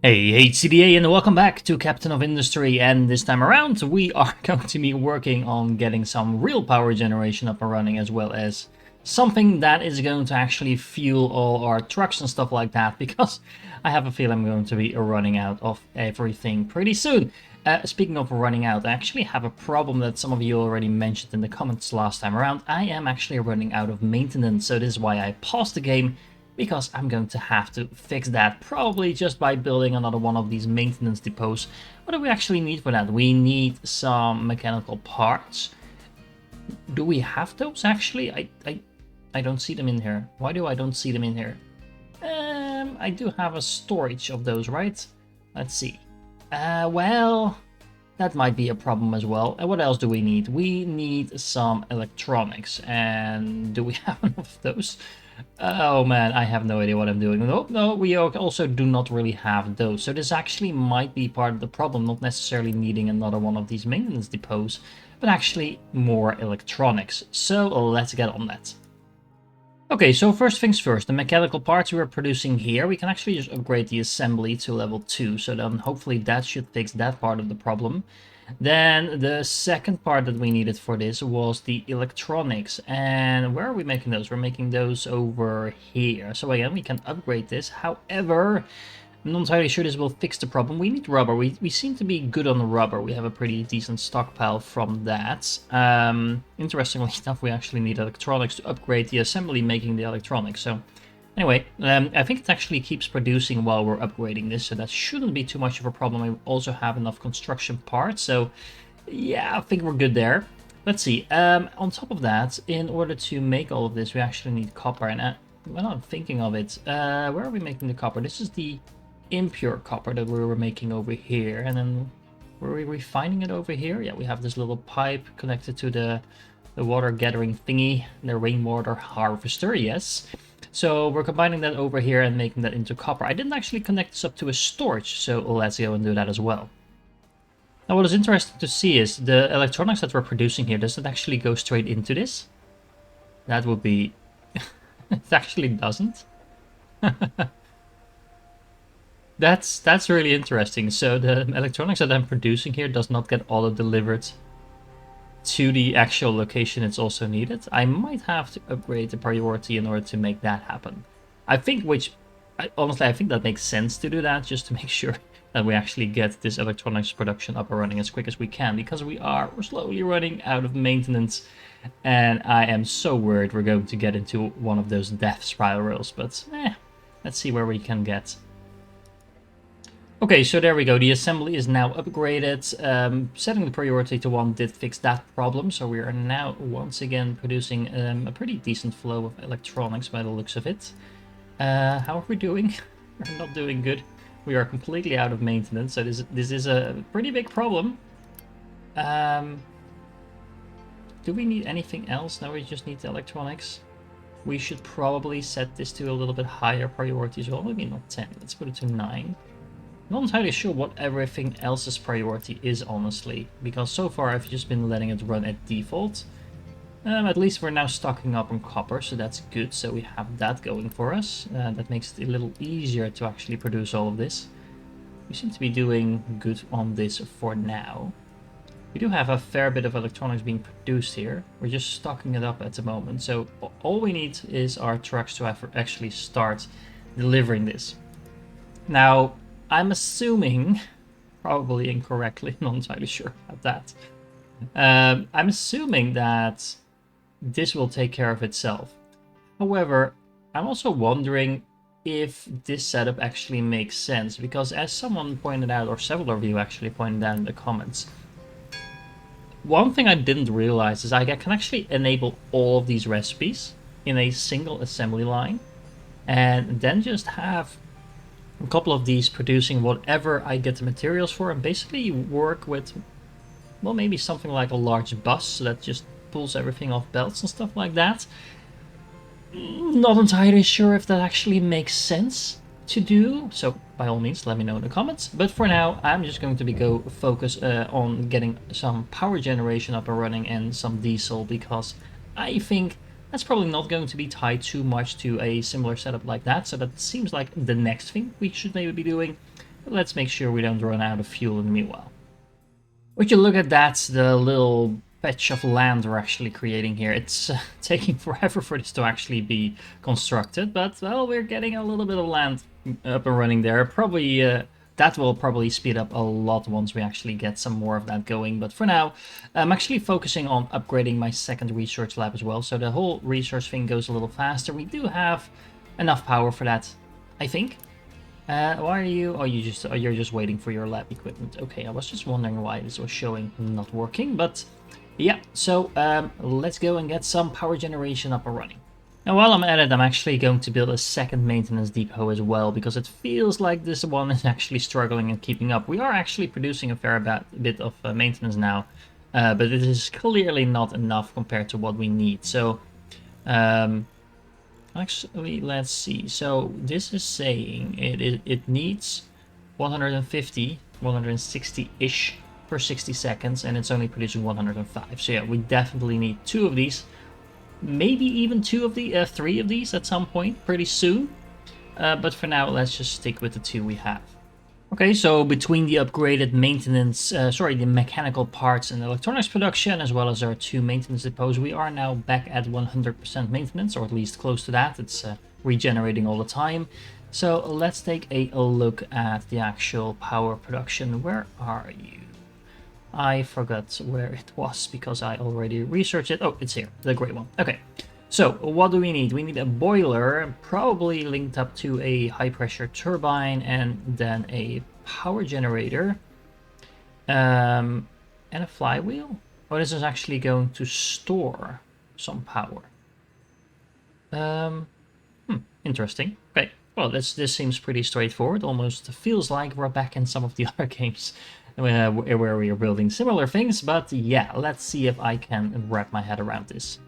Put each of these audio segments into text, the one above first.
Hey CDA, and welcome back to Captain of Industry, and this time around we are going to be working on getting some real power generation up and running, as well as something that is going to actually fuel all our trucks and stuff like that, because I have a feeling I'm going to be running out of everything pretty soon. Speaking of running out, I actually have a problem that some of you already mentioned in the comments last time around. I am actually running out of maintenance, so this is why I paused the game, because I'm going to have to fix that, probably just by building another one of these maintenance depots. What do we actually need for that? We need some mechanical parts. Do we have those actually? I don't see them in here. Why do I don't see them in here? I do have a storage of those, right? Let's see. Well, that might be a problem as well. And what else do we need? We need some electronics. And do we have enough of those? Oh man, I have no idea what I'm doing. No, we also do not really have those. So this actually might be part of the problem, not necessarily needing another one of these maintenance depots, but actually more electronics. So let's get on that. Okay, so first things first, the mechanical parts we are producing here, we can actually just upgrade the assembly to level 2, so then hopefully that should fix that part of the problem. Then the second part that we needed for this was the electronics, and where are we making those? We're making those over here. So again, we can upgrade this. However, I'm not entirely sure this will fix the problem. We need rubber. We seem to be good on the rubber. We have a pretty decent stockpile from that. Interestingly enough, we actually need electronics to upgrade the assembly making the electronics. So anyway, I think it actually keeps producing while we're upgrading this, so that shouldn't be too much of a problem. We also have enough construction parts, so yeah, I think we're good there. Let's see. On top of that, in order to make all of this, we actually need copper. And when I'm thinking of it, where are we making the copper? This is the impure copper that we were making over here, and then were we refining it over here? Yeah, we have this little pipe connected to the water gathering thingy, the rainwater harvester, yes. So we're combining that over here and making that into copper. I didn't actually connect this up to a storage, so let's go and do that as well. Now what is interesting to see is the electronics that we're producing here, does it actually go straight into this? That would be... it actually doesn't. That's really interesting. So the electronics that I'm producing here does not get auto-delivered to the actual location it's also needed. I might have to upgrade the priority in order to make that happen. I think, honestly, I think that makes sense to do that, just to make sure that we actually get this electronics production up and running as quick as we can, because we're slowly running out of maintenance, and I am so worried we're going to get into one of those death spirals, but let's see where we can get. Okay, so there we go. The assembly is now upgraded. Setting the priority to 1 did fix that problem, so we are now once again producing a pretty decent flow of electronics by the looks of it. How are we doing? We're not doing good. We are completely out of maintenance, so this is a pretty big problem. Do we need anything else? No, we just need the electronics. We should probably set this to a little bit higher priority as well. Maybe not 10. Let's put it to 9. Not entirely sure what everything else's priority is, honestly, because so far I've just been letting it run at default. At least we're now stocking up on copper, so that's good. So we have that going for us. That makes it a little easier to actually produce all of this. We seem to be doing good on this for now. We do have a fair bit of electronics being produced here. We're just stocking it up at the moment. So all we need is our trucks to actually start delivering this. Now, I'm assuming, probably incorrectly, not entirely sure about that. I'm assuming that this will take care of itself. However, I'm also wondering if this setup actually makes sense, because as someone pointed out, or several of you actually pointed out in the comments, one thing I didn't realize is I can actually enable all of these recipes in a single assembly line, and then just have a couple of these producing whatever I get the materials for, and basically work with, well, maybe something like a large bus, so that just pulls everything off belts and stuff like that. Not entirely sure if that actually makes sense to do, so by all means let me know in the comments. But for now, I'm just going to go focus on getting some power generation up and running and some diesel, because I think that's probably not going to be tied too much to a similar setup like that. So that seems like the next thing we should maybe be doing. But let's make sure we don't run out of fuel in the meanwhile. Would you look at that, the little patch of land we're actually creating here. It's taking forever for this to actually be constructed, but well, we're getting a little bit of land up and running there. Probably that will probably speed up a lot once we actually get some more of that going. But for now, I'm actually focusing on upgrading my second research lab as well, so the whole research thing goes a little faster. We do have enough power for that, I think. Why are you? Oh, you're just waiting for your lab equipment. Okay, I was just wondering why this was showing not working, but yeah. So let's go and get some power generation up and running. Now, while I'm at it, I'm actually going to build a second maintenance depot as well, because it feels like this one is actually struggling and keeping up. We are actually producing a fair bit of maintenance now, but it is clearly not enough compared to what we need. So. Actually, let's see. So this is saying it needs 150, 160-ish per 60 seconds, and it's only producing 105. So yeah, we definitely need 2 of these, maybe even 3 of these at some point pretty soon. But for now, let's just stick with the 2 we have. Okay, so between the upgraded maintenance, the mechanical parts and electronics production, as well as our 2 maintenance depots, we are now back at 100% maintenance, or at least close to that. It's regenerating all the time. So let's take a look at the actual power production. Where are you? I forgot where it was because I already researched it. Oh, it's here, the gray one. Okay. So, what do we need? We need a boiler, probably linked up to a high-pressure turbine, and then a power generator, and a flywheel. Oh, this is actually going to store some power. Interesting. Okay, well, this seems pretty straightforward. Almost feels like we're back in some of the other games where we are building similar things, but yeah, let's see if I can wrap my head around this.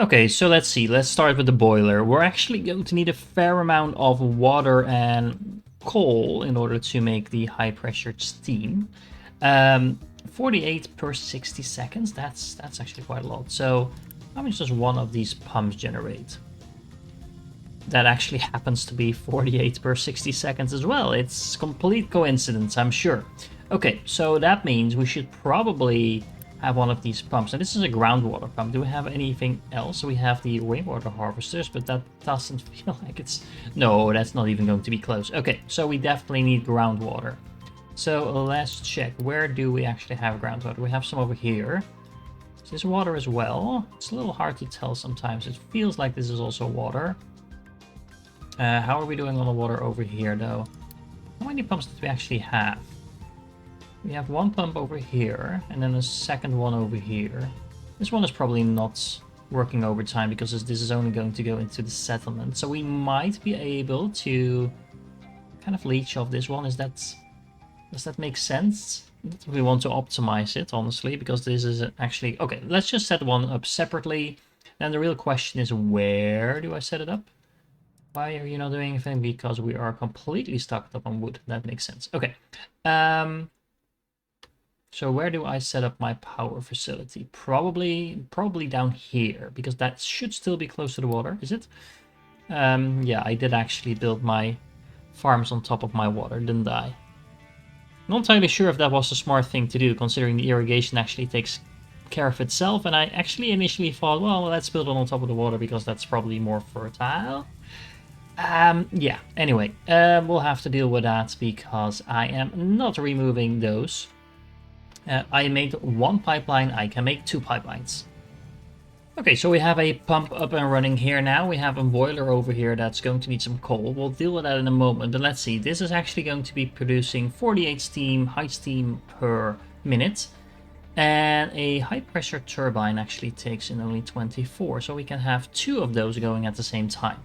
Okay, so let's see. Let's start with the boiler. We're actually going to need a fair amount of water and coal in order to make the high-pressured steam. 48 per 60 seconds. That's actually quite a lot. So how much does one of these pumps generate? That actually happens to be 48 per 60 seconds as well. It's complete coincidence, I'm sure. Okay, so that means we should probably have one of these pumps. Now this is a groundwater pump. Do we have anything else? We have the rainwater harvesters, but that doesn't feel like it's... No, that's not even going to be close. Okay, so we definitely need groundwater. So let's check. Where do we actually have groundwater? We have some over here. Is this water as well? It's a little hard to tell sometimes. It feels like this is also water. How are we doing on the water over here though? How many pumps do we actually have? We have one pump over here, and then a second one over here. This one is probably not working overtime because this is only going to go into the settlement. So we might be able to kind of leech off this one. Does that make sense? We want to optimize it, honestly, because this is actually... Okay, let's just set one up separately. Then the real question is, where do I set it up? Why are you not doing anything? Because we are completely stocked up on wood. That makes sense. Okay. So where do I set up my power facility? Probably down here, because that should still be close to the water, is it? Yeah, I did actually build my farms on top of my water, didn't I? Not entirely sure if that was a smart thing to do, considering the irrigation actually takes care of itself, and I actually initially thought, well, let's build it on top of the water because that's probably more fertile. Yeah, anyway, we'll have to deal with that because I am not removing those. I made one pipeline, I can make 2 pipelines. Okay, so we have a pump up and running here now. We have a boiler over here that's going to need some coal. We'll deal with that in a moment, but let's see. This is actually going to be producing 48 steam, high steam per minute. And a high pressure turbine actually takes in only 24, so we can have 2 of those going at the same time.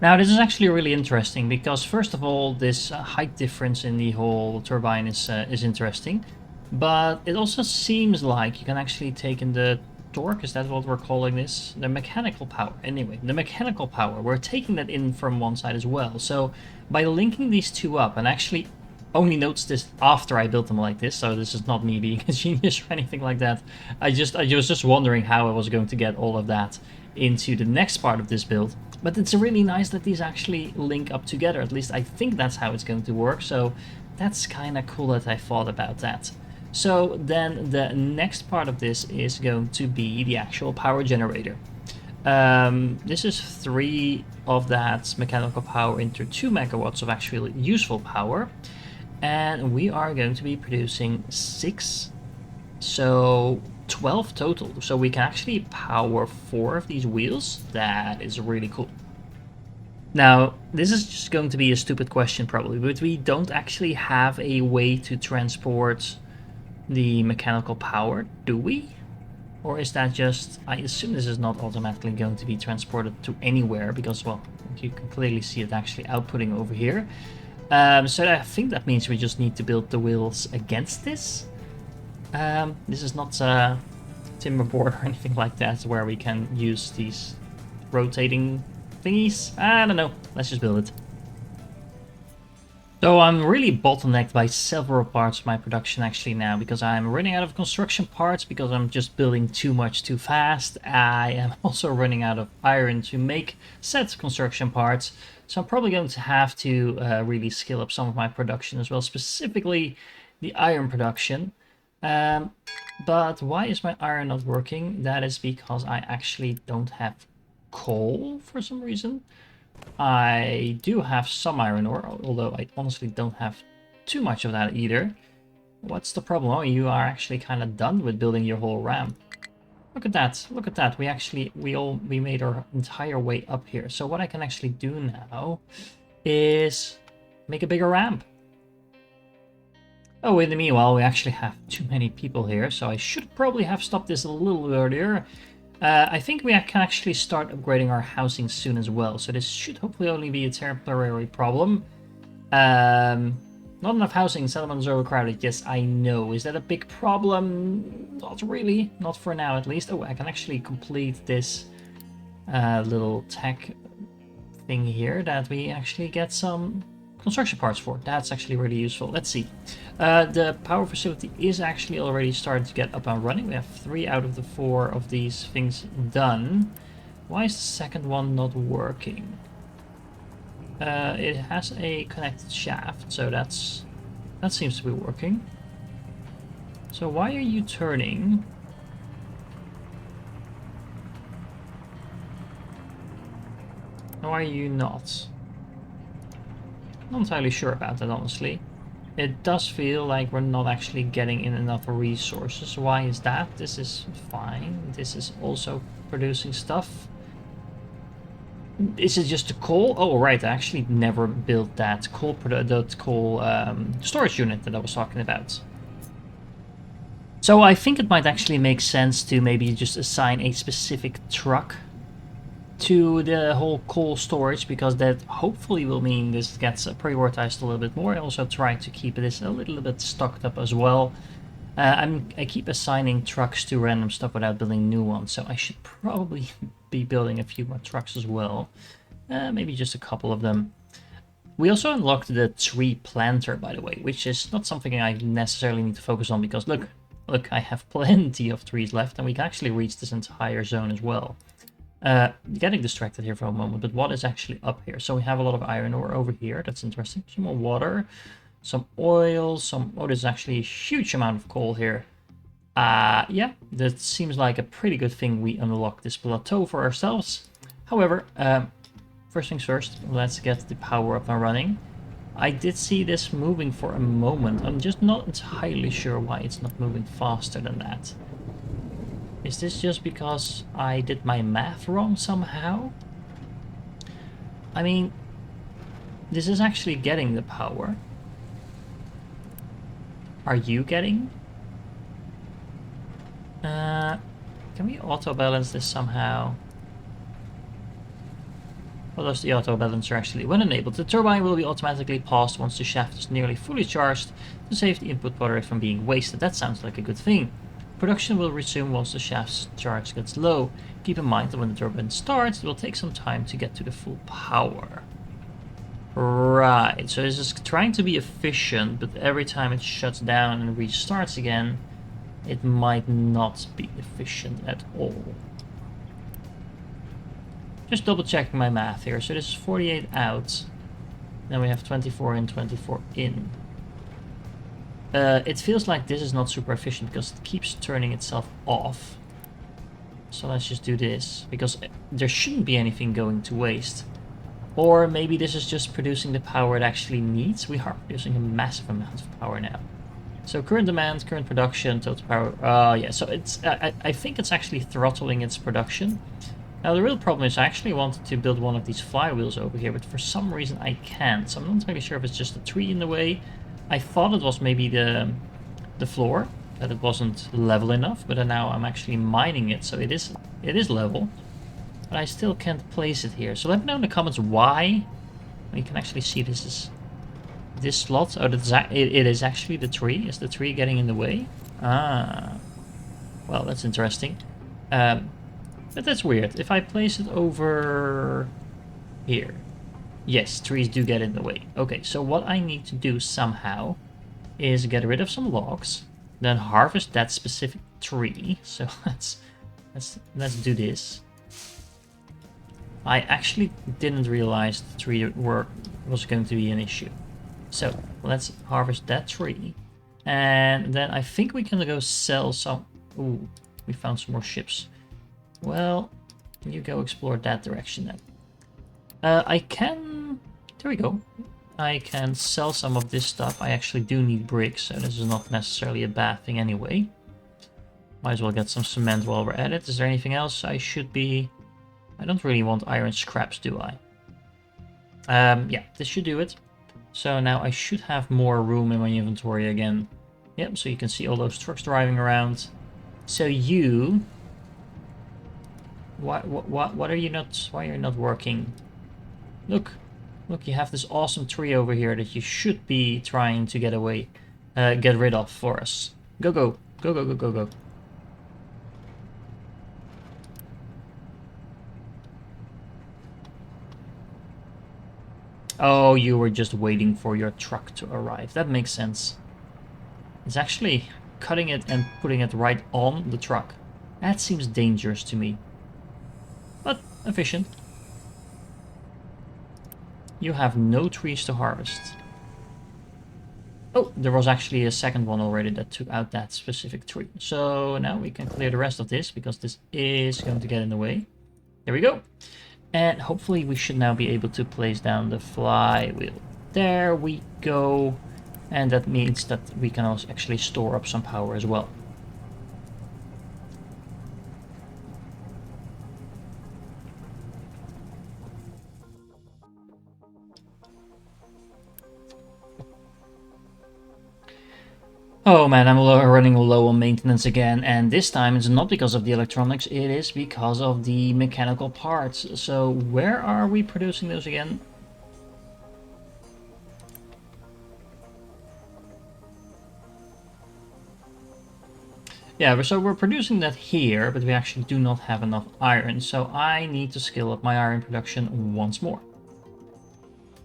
Now this is actually really interesting because first of all this height difference in the whole turbine is interesting, but it also seems like you can actually take in the torque, is that what we're calling this? The mechanical power. Anyway, the mechanical power, we're taking that in from one side as well. So by linking these 2 up, and actually only noticed this after I built them like this, so this is not me being a genius or anything like that. I was just wondering how I was going to get all of that into the next part of this build. But it's really nice that these actually link up together. At least I think that's how it's going to work. So that's kind of cool that I thought about that. So then the next part of this is going to be the actual power generator. This is 3 of that mechanical power into 2 megawatts of actually useful power. And we are going to be producing 6, so 12 total. So we can actually power 4 of these wheels. That is really cool. Now, this is just going to be a stupid question probably, but we don't actually have a way to transport the mechanical power, do we? Or is that just, I assume this is not automatically going to be transported to anywhere because, well, you can clearly see it actually outputting over here. So I think that means we just need to build the wheels against this. This is not a timber board or anything like that where we can use these rotating thingies. I don't know, let's just build it. So I'm really bottlenecked by several parts of my production actually now, because I'm running out of construction parts because I'm just building too much too fast. I am also running out of iron to make said construction parts, so I'm probably going to have to really scale up some of my production as well, specifically the iron production. But why is my iron not working? That is because I actually don't have coal for some reason. I do have some iron ore, although I honestly don't have too much of that either. What's the problem? Oh, you are actually kind of done with building your whole ramp. Look at that, look at that. We made our entire way up here. So what I can actually do now is make a bigger ramp. Oh, in the meanwhile, we actually have too many people here, so I should probably have stopped this a little earlier. I think we can actually start upgrading our housing soon as well, so this should hopefully only be a temporary problem. Not enough housing, settlements are overcrowded. Yes, I know. Is that a big problem? Not really. Not for now, at least. Oh, I can actually complete this little tech thing here that we actually get some construction parts for. That's actually really useful. Let's see. The power facility is actually already starting to get up and running. We have 3 out of the 4 of these things done. Why is the second one not working? It has a connected shaft, so that seems to be working. So why are you turning? Why are you not? Not entirely sure about that, honestly. It does feel like we're not actually getting in enough resources. Why is that? This is fine. This is also producing stuff. Is it just the coal? Oh, right. I actually never built that coal storage unit that I was talking about. So I think it might actually make sense to maybe just assign a specific truck to the whole coal storage, because that hopefully will mean this gets prioritized a little bit more. I also try to keep this a little bit stocked up as well. I keep assigning trucks to random stuff without building new ones, so I should probably be building a few more trucks as well. Maybe just a couple of them. We also unlocked the tree planter, by the way, which is not something I necessarily need to focus on, because look, I have plenty of trees left and we can actually reach this entire zone as well. Getting distracted here for a moment, but what is actually up here? So we have a lot of iron ore over here. That's interesting. Some more water, some oil, oh, there's actually a huge amount of coal here. Yeah, that seems like a pretty good thing we unlocked this plateau for ourselves. However, first things first, let's get the power up and running. I did see this moving for a moment. I'm just not entirely sure why it's not moving faster than that. Is this just because I did my math wrong somehow? I mean, this is actually getting the power. Are you getting? Can we auto balance this somehow? What does the auto balancer actually? When enabled, the turbine will be automatically paused once the shaft is nearly fully charged to save the input water from being wasted. That sounds like a good thing. Production will resume once the shaft's charge gets low. Keep in mind that when the turbine starts, it will take some time to get to the full power. Right, so this is trying to be efficient, but every time it shuts down and restarts again, it might not be efficient at all. Just double checking my math here. So this is 48 out. Then we have 24 in, 24 in. It feels like this is not super efficient because it keeps turning itself off. So let's just do this, because there shouldn't be anything going to waste. Or maybe this is just producing the power it actually needs. We are producing a massive amount of power now. So current demand, current production, total power. Yeah, so it's I think it's actually throttling its production. Now the real problem is I actually wanted to build one of these flywheels over here, but for some reason I can't. So I'm not entirely sure if it's just a tree in the way. I thought it was maybe the floor, that it wasn't level enough, but now I'm actually mining it, so it is level. But I still can't place it here. So let me know in the comments why. You can actually see this is this slot. Oh, it is actually the tree. Is the tree getting in the way? Ah, well, that's interesting. But that's weird. If I place it over here, yes, trees do get in the way. Okay, so what I need to do somehow is get rid of some logs, then harvest that specific tree. So let's do this. I actually didn't realize the tree was going to be an issue. So let's harvest that tree. And then I think we can go sell some... Ooh, we found some more ships. Well, you go explore that direction then. I can... There we go. I can sell some of this stuff. I actually do need bricks, so this is not necessarily a bad thing anyway. Might as well get some cement while we're at it. Is there anything else I should be... I don't really want iron scraps, do I? Yeah, this should do it. So now I should have more room in my inventory again. Yep, so you can see all those trucks driving around. So you... What are you not... Why are you not working? Look, you have this awesome tree over here that you should be trying to get rid of for us. Go, go, go, go, go, go, go. Oh, you were just waiting for your truck to arrive. That makes sense. It's actually cutting it and putting it right on the truck. That seems dangerous to me. But efficient. You have no trees to harvest. Oh, there was actually a second one already that took out that specific tree. So now we can clear the rest of this, because this is going to get in the way. There we go. And hopefully we should now be able to place down the flywheel. There we go. And that means that we can also actually store up some power as well. Oh man, I'm running low on maintenance again, and this time it's not because of the electronics, it is because of the mechanical parts. So where are we producing those again? Yeah, so we're producing that here, but we actually do not have enough iron, so I need to scale up my iron production once more.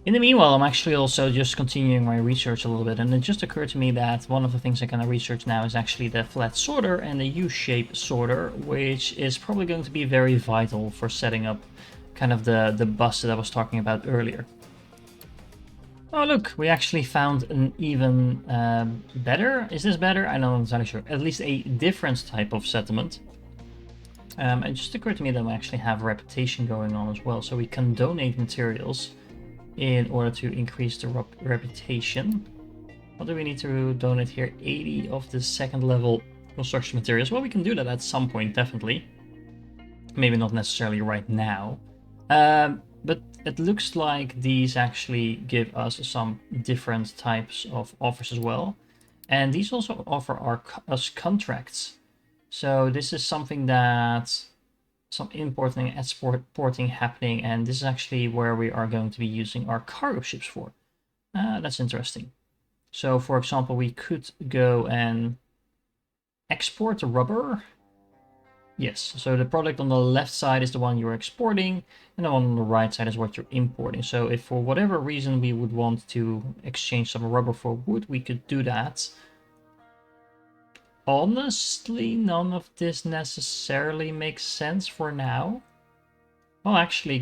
In the meanwhile, I'm actually also just continuing my research a little bit, and it just occurred to me that one of the things I can research now is actually the flat sorter and the U-shape sorter, which is probably going to be very vital for setting up kind of the bus that I was talking about earlier. Oh look, we actually found an even better, is this better? I'm not entirely sure, at least a different type of settlement. It just occurred to me that we actually have reputation going on as well, so we can donate materials in order to increase the reputation. What do we need to donate here? 80 of the second level construction materials. Well, we can do that at some point, definitely. Maybe not necessarily right now. But it looks like these actually give us some different types of offers as well. And these also offer us contracts. So this is something that... some importing and exporting happening, and this is actually where we are going to be using our cargo ships for. That's interesting. So for example, we could go and export rubber. Yes, so the product on the left side is the one you're exporting, and the one on the right side is what you're importing. So if for whatever reason we would want to exchange some rubber for wood, we could do that. Honestly, none of this necessarily makes sense for now. Well, actually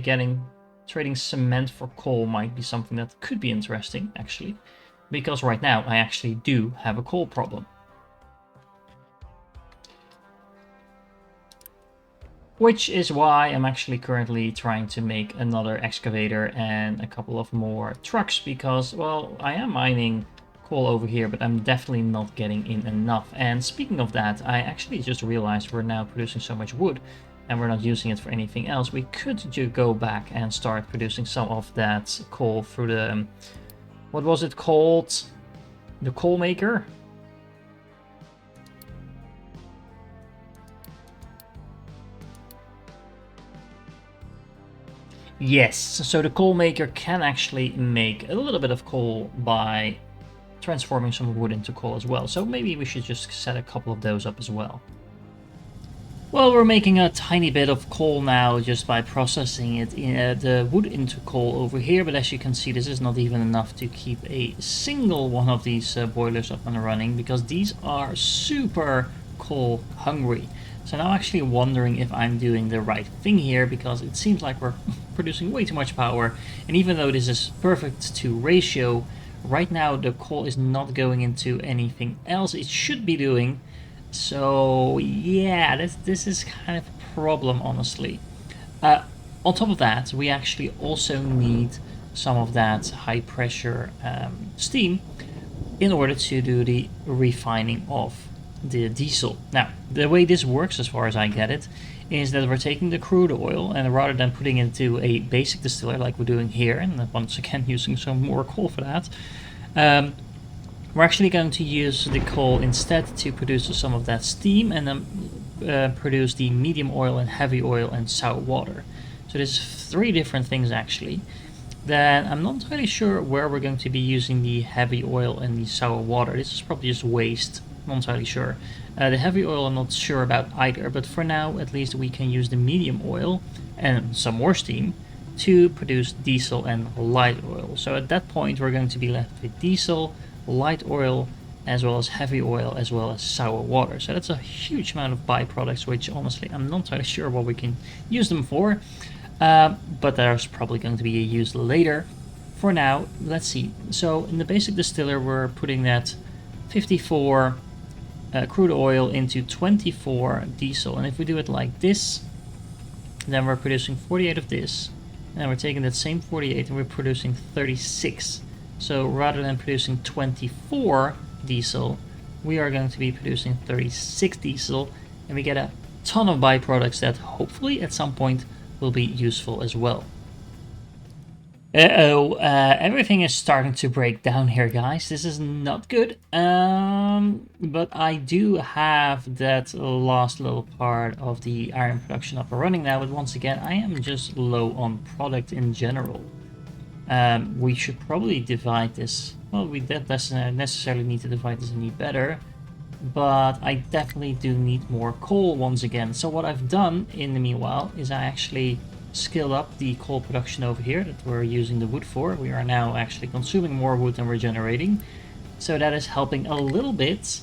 trading cement for coal might be something that could be interesting, actually. Because right now I actually do have a coal problem. Which is why I'm actually currently trying to make another excavator and a couple of more trucks, because, well, I am mining coal over here, but I'm definitely not getting in enough. And speaking of that, I actually just realized we're now producing so much wood and we're not using it for anything else. We could just go back and start producing some of that coal through the, what was it called? The coal maker? Yes, so the coal maker can actually make a little bit of coal by transforming some wood into coal as well. So maybe we should just set a couple of those up as well. Well, we're making a tiny bit of coal now just by processing it the wood into coal over here, but as you can see, this is not even enough to keep a single one of these boilers up and running, because these are super coal hungry. So now I'm actually wondering if I'm doing the right thing here, because it seems like we're producing way too much power, and even though this is perfect to ratio, right now the coal is not going into anything else it should be doing. So yeah, this is kind of a problem, honestly. On top of that, we actually also need some of that high pressure steam in order to do the refining of the diesel. Now, the way this works, as far as I get it, is that we're taking the crude oil, and rather than putting it into a basic distiller like we're doing here, and once again using some more coal for that, we're actually going to use the coal instead to produce some of that steam, and then produce the medium oil and heavy oil and sour water. So there's 3 different things actually. Then I'm not entirely sure where we're going to be using the heavy oil and the sour water. This is probably just waste. Not entirely sure. The heavy oil I'm not sure about either, but for now at least we can use the medium oil and some more steam to produce diesel and light oil. So at that point we're going to be left with diesel, light oil, as well as heavy oil, as well as sour water. So that's a huge amount of byproducts, which honestly I'm not entirely sure what we can use them for. But there's probably going to be a use later. For now, let's see. So in the basic distiller, we're putting that 54 crude oil into 24 diesel. And if we do it like this, then we're producing 48 of this. And we're taking that same 48 and we're producing 36. So rather than producing 24 diesel, we are going to be producing 36 diesel. And we get a ton of byproducts that hopefully at some point will be useful as well. Everything is starting to break down here, guys. This is not good. But I do have that last little part of the iron production up and running now. But once again, I am just low on product in general. We should probably divide this. Well, we don't necessarily need to divide this any better. But I definitely do need more coal once again. So what I've done in the meanwhile is I actually scaled up the coal production over here that we're using the wood for. We are now actually consuming more wood than we're generating. So that is helping a little bit.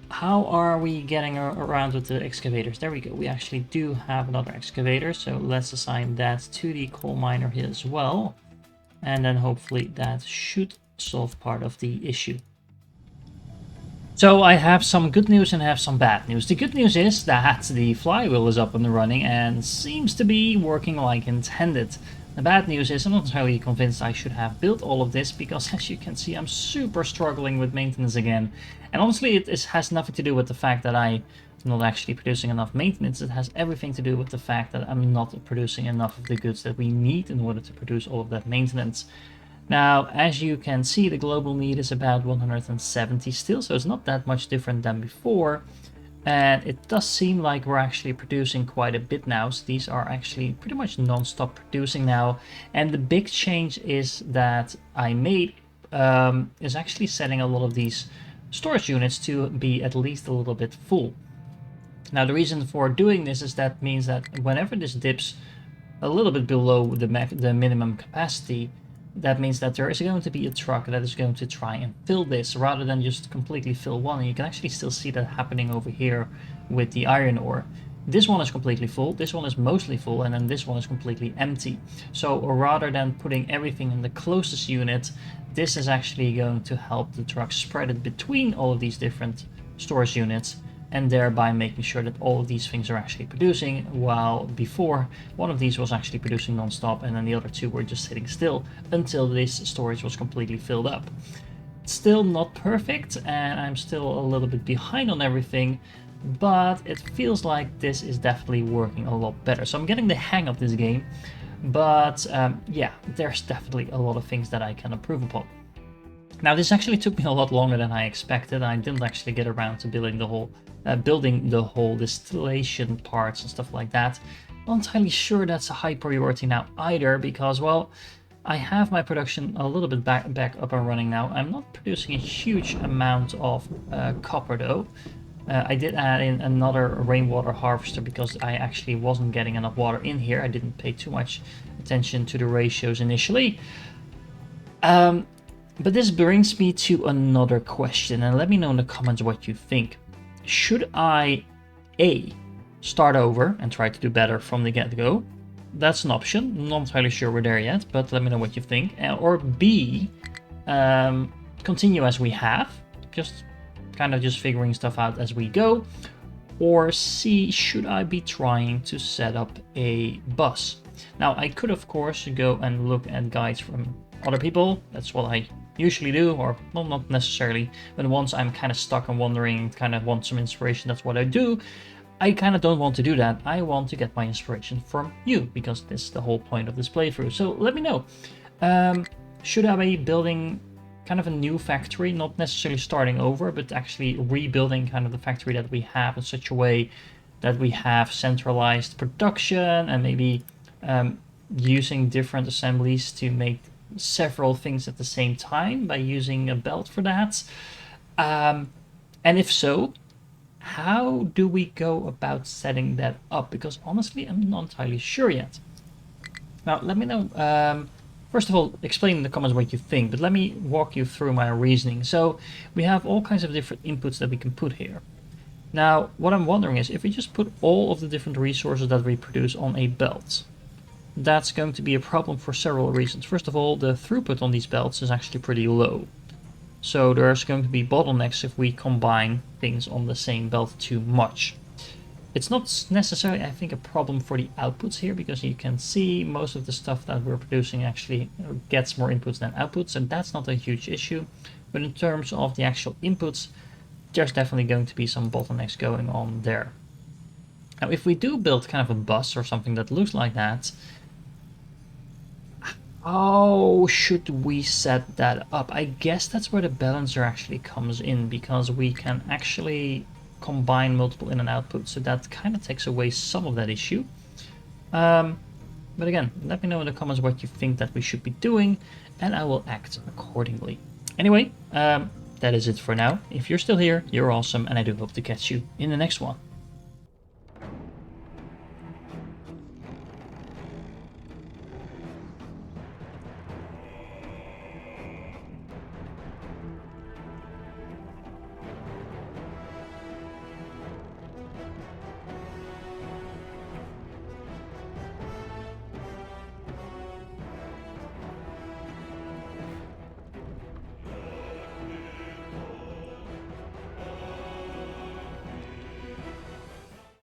How are we getting around with the excavators? There we go. We actually do have another excavator. So let's assign that to the coal miner here as well. And then hopefully that should solve part of the issue. So I have some good news and I have some bad news. The good news is that the flywheel is up and running and seems to be working like intended. The bad news is I'm not entirely convinced I should have built all of this, because as you can see I'm super struggling with maintenance again. And honestly it has nothing to do with the fact that I'm not actually producing enough maintenance. It has everything to do with the fact that I'm not producing enough of the goods that we need in order to produce all of that maintenance. Now, as you can see, the global need is about 170 still, so it's not that much different than before. And it does seem like we're actually producing quite a bit now. So these are actually pretty much non-stop producing now. And the big change is that I made is actually setting a lot of these storage units to be at least a little bit full. Now, the reason for doing this is that means that whenever this dips a little bit below the minimum capacity, that means that there is going to be a truck that is going to try and fill this rather than just completely fill one. And you can actually still see that happening over here with the iron ore. This one is completely full, this one is mostly full, and then this one is completely empty. So rather than putting everything in the closest unit, this is actually going to help the truck spread it between all of these different storage units, and thereby making sure that all of these things are actually producing, while before one of these was actually producing non-stop and then the other two were just sitting still until this storage was completely filled up. Still not perfect, and I'm still a little bit behind on everything, but it feels like this is definitely working a lot better. So I'm getting the hang of this game, but yeah, there's definitely a lot of things that I can improve upon. Now, this actually took me a lot longer than I expected. I didn't actually get around to building the whole distillation parts and stuff like that. Not entirely sure that's a high priority now either, because, well, I have my production a little bit back up and running now. I'm not producing a huge amount of copper though. I did add in another rainwater harvester because I actually wasn't getting enough water in here. I didn't pay too much attention to the ratios initially. But this brings me to another question, and let me know in the comments what you think. Should I A, start over and try to do better from the get-go? That's an option. I'm not entirely sure we're there yet, but let me know what you think. Or B, continue as we have, just figuring stuff out as we go. Or C, should I be trying to set up a bus? Now, I could, of course, go and look at guides from other people. That's what I usually do, or well, not necessarily, but once I'm kind of stuck and wondering, kind of want some inspiration, that's what I do. I kind of don't want to do that. I want to get my inspiration from you, because this is the whole point of this playthrough. So let me know. Should I be building kind of a new factory, not necessarily starting over, but actually rebuilding kind of the factory that we have in such a way that we have centralized production and maybe using different assemblies to make several things at the same time by using a belt for that? And if so, how do we go about setting that up? Because honestly, I'm not entirely sure yet. Now, let me know. First of all, explain in the comments what you think, but let me walk you through my reasoning. So we have all kinds of different inputs that we can put here. Now, what I'm wondering is if we just put all of the different resources that we produce on a belt, that's going to be a problem for several reasons. First of all, the throughput on these belts is actually pretty low. So there's going to be bottlenecks if we combine things on the same belt too much. It's not necessarily, I think, a problem for the outputs here, because you can see most of the stuff that we're producing actually gets more inputs than outputs, and that's not a huge issue. But in terms of the actual inputs, there's definitely going to be some bottlenecks going on there. Now, if we do build kind of a bus or something that looks like that, how should we set that up? I guess that's where the balancer actually comes in, because we can actually combine multiple in and outputs, so that kind of takes away some of that issue. But again, let me know in the comments what you think that we should be doing, and I will act accordingly. Anyway, that is it for now. If you're still here, you're awesome, and I do hope to catch you in the next one.